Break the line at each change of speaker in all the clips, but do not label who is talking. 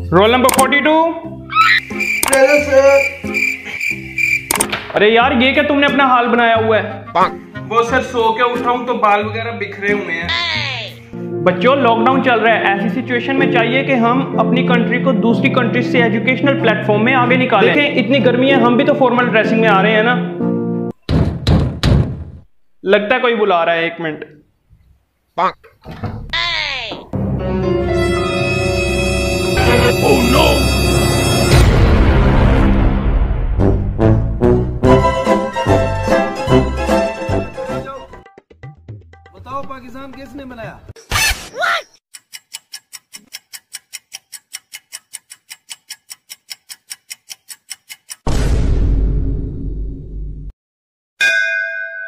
Roll number 42। अरे यार ये क्या तुमने अपना हाल बनाया हुआ है?
वो सर सो के उठा हूँ तो बाल वगैरह बिखरे हुए हैं।
बच्चों लॉकडाउन चल रहा है, ऐसी सिचुएशन में चाहिए कि हम अपनी कंट्री को दूसरी कंट्री से एजुकेशनल प्लेटफॉर्म में आगे निकालें। देखें इतनी गर्मी है, हम भी तो फॉर्मल ड्रेसिंग में आ रहे हैं ना। लगता है कोई बुला रहा है, 1 मिनट।
Oh no!
बताओ पाकिस्तान किसने बनाया?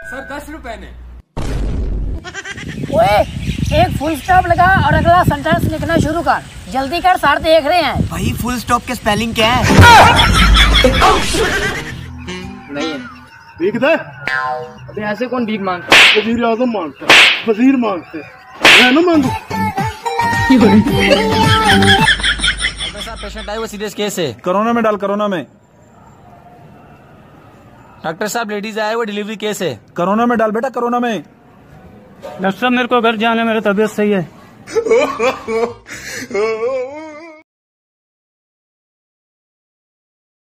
सर 10 रुपए ने।
ओए, एक फुल स्टॉप लगा और अगला सेंटेंस लिखना शुरू कर। जल्दी कर, सर देख रहे हैं।
भाई फुल स्टॉप के स्पेलिंग क्या है?
नहीं
भीख दे।
अबे ऐसे कौन भीख मांगता?
वजीर आजम मांगता, वजीर मांगते, मैं ना मांगू।
पेशेंट आए, वो सीरियस केस है।
कोरोना में डाल, कोरोना में।
डॉक्टर साहब लेडीज आए, वो डिलीवरी केस है।
कोरोना में डाल बेटा, कोरोना में।
डॉक्टर साहब मेरे को घर जाना है, मेरी तबीयत सही है।